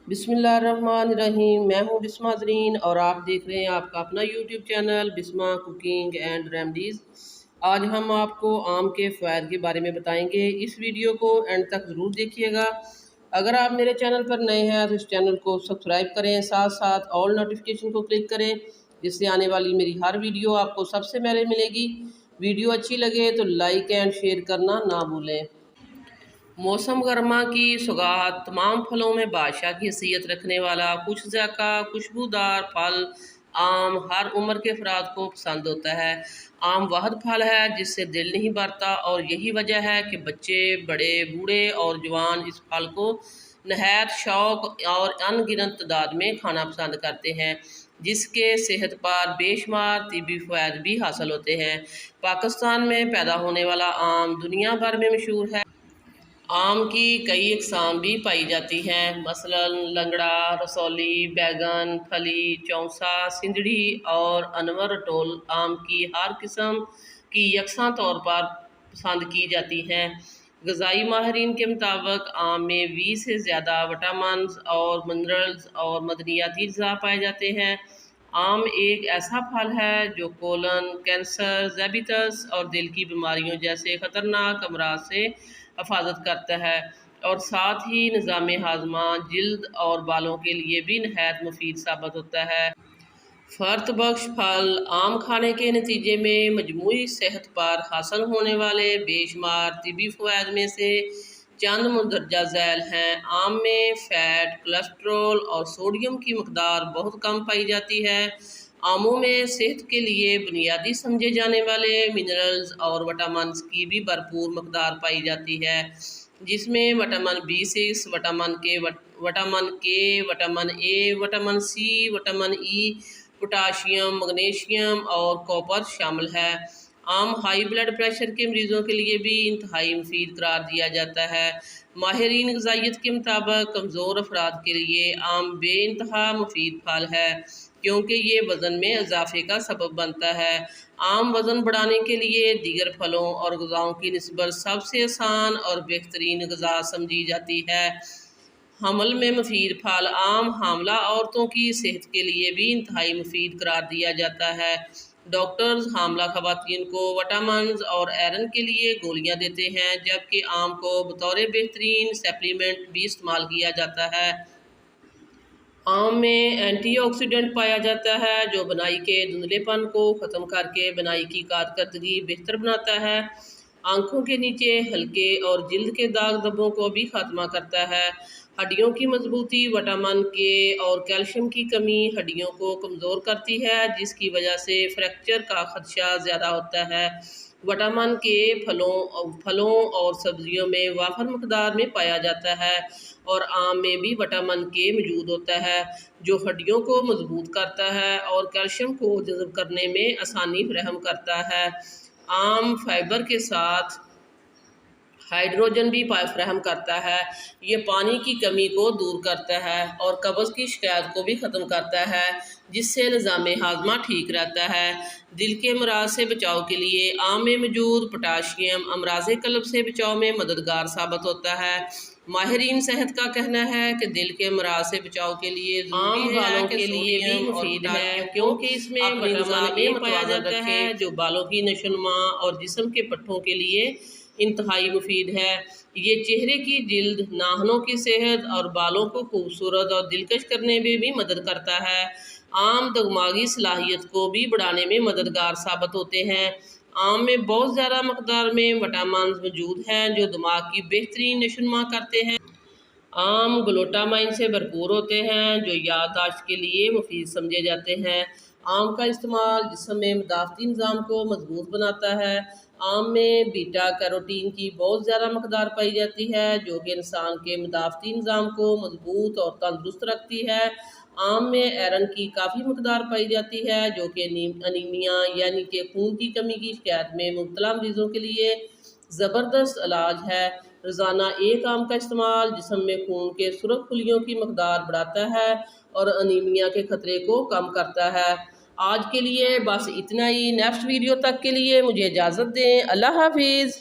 बिस्मिल्लाहिर्रहमानिर्रहीम। मैं हूँ बिस्मा ज़रीन और आप देख रहे हैं आपका अपना YouTube channel Bisma cooking and remedies. आज हम आपको आम के फ़वाइद के बारे में बताएंगे। इस वीडियो को एंड तक ज़रूर देखिएगा। अगर आप मेरे चैनल पर नए हैं तो इस चैनल को सब्सक्राइब करें, साथ साथ ऑल नोटिफिकेशन को क्लिक करें, जिससे आने वाली मेरी हर वीडियो आपको सबसे पहले मिलेगी। वीडियो अच्छी लगे तो लाइक एंड शेयर करना ना भूलें। मौसम गर्मा की सौगात तमाम फलों में बादशाह की हैसियत रखने वाला खुश ज़ायक़ा खुशबूदार फल आम हर उम्र के अफराद को पसंद होता है। आम वाहिद फल है जिससे दिल नहीं भरता और यही वजह है कि बच्चे, बड़े, बूढ़े और जवान इस फल को नहायत शौक़ और अनगिनत तादाद में खाना पसंद करते हैं, जिसके सेहत पर बेशुमार तिब्बी फ़वाइद भी हासिल होते हैं। पाकिस्तान में पैदा होने वाला आम दुनिया भर में मशहूर है। आम की कई अक़साम भी पाई जाती हैं, मसलन लंगड़ा, रसौली, बैगन, फली, चौंसा, सिंदड़ी और अनवर रटोल आम की हर किस्म की यकसां तौर पर पसंद की जाती हैं। ग़िज़ाई माहिरीन के मुताबिक आम में 20 से ज़्यादा विटामिन और मिनरल्स और मदनियाती अज़्ज़ा पाए जाते हैं। आम एक ऐसा फल है जो कोलन कैंसर, ज़ैबितस और दिल की बीमारियों जैसे ख़तरनाक अमराज से हिफाजत करता है और साथ ही निज़ाम हाज़मा, जिल्द और बालों के लिए भी नहायत मुफीद साबित होता है। फ़र्त बख्श फल आम खाने के नतीजे में मजमूई सेहत पर हासिल होने वाले बेशुमार तिब्बी फ़वाइद में से चंद मंदरजा झैल हैं। आम में फ़ैट, कोलेस्ट्रॉल और सोडियम की मकदार बहुत कम पाई जाती है। आमों में सेहत के लिए बुनियादी समझे जाने वाले मिनरल्स और विटामिन्स की भी भरपूर मकदार पाई जाती है, जिसमें vitamin B6, vitamin K, vitamin A, vitamin C, vitamin E, potassium, magnesium और कॉपर शामिल है। आम हाई ब्लड प्रेशर के मरीज़ों के लिए भी इंतहाई मुफीद करार दिया जाता है। माहिरीन ग़िज़ाइयत के मुताबिक कमज़ोर अफराद के लिए आम बेइंतहा मुफीद फल है, क्योंकि ये वज़न में इजाफे का सबब बनता है। आम वज़न बढ़ाने के लिए दीगर फलों और ग़िज़ाओं की निस्बत सबसे आसान और बेहतरीन ग़िज़ा समझी जाती है। हमल में मुफीद फल आम हामला औरतों की सेहत के लिए भी इंतहाई मुफीद करार दिया जाता है। डॉक्टर्स हामला ख़वातीन को विटामिन और आयरन के लिए गोलियां देते हैं, जबकि आम को बतौर बेहतरीन सप्लीमेंट भी इस्तेमाल किया जाता है। आम में एंटीऑक्सीडेंट पाया जाता है जो बनाई के धुंधलेपन को ख़त्म करके बनाई की कारकर्दगी बेहतर बनाता है। आँखों के नीचे हल्के और जिल्द के दाग धब्बों को भी खात्मा करता है। हड्डियों की मजबूती विटामिन के और कैल्शियम की कमी हड्डियों को कमज़ोर करती है, जिसकी वजह से फ्रैक्चर का ख़दशा ज़्यादा होता है। विटामिन के फलों और सब्जियों में वाफर मकदार में पाया जाता है और आम में भी विटामिन के मौजूद होता है, जो हड्डियों को मजबूत करता है और कैल्शियम को जज़ब करने में आसानी फराहम करता है। आम फाइबर के साथ हाइड्रोजन भी फराहम करता है। ये पानी की कमी को दूर करता है और कब्ज़ की शिकायत को भी ख़त्म करता है, जिससे निज़ाम हाज़मा ठीक रहता है। दिल के अमराज से बचाव के लिए आम में मौजूद पोटाशियम अमराज क़ल्ब से बचाव में मददगार साबित होता है। माहिरीन सेहत का कहना है कि दिल के अमराज से बचाव के लिए आम बालों के लिए भी मुफीद है, क्योंकि इसमें विटामिन पाया जाता है जो बालों की नशोनुमा और जिस्म के पट्टों के लिए इंतहाई मुफीद है। ये चेहरे की जिल्द, नाखूनों की सेहत और बालों को खूबसूरत और दिलकश करने में भी मदद करता है। आम दिमागी सलाहियत को भी बढ़ाने में मददगार साबित होते हैं। आम में बहुत ज़्यादा मकदार में विटामिन मौजूद हैं जो दिमाग की बेहतरीन नशोनुमा करते हैं। आम ग्लूटामाइन से भरपूर होते हैं जो याददाश्त के लिए मुफीद समझे जाते हैं। आम का इस्तेमाल जिस्म में मदाफ़ती निज़ाम को मजबूत बनाता है। आम में बीटा कैरोटीन की बहुत ज़्यादा मकदार पाई जाती है, जो कि इंसान के मदाफ़ती निज़ाम को मजबूत और तंदुरुस्त रखती है। आम में आयरन की काफ़ी मकदार पाई जाती है, जो कि अनीमिया यानी कि खून की कमी की शिकायत में मुब्तला मरीज़ों के लिए ज़बरदस्त इलाज है। रोज़ाना एक आम का इस्तेमाल जिस्म में खून के सुरख खुलियों की मकदार बढ़ाता है और अनीमिया के ख़तरे को कम करता है। आज के लिए बस इतना ही। नेक्स्ट वीडियो तक के लिए मुझे इजाज़त दें। अल्लाह हाफिज़।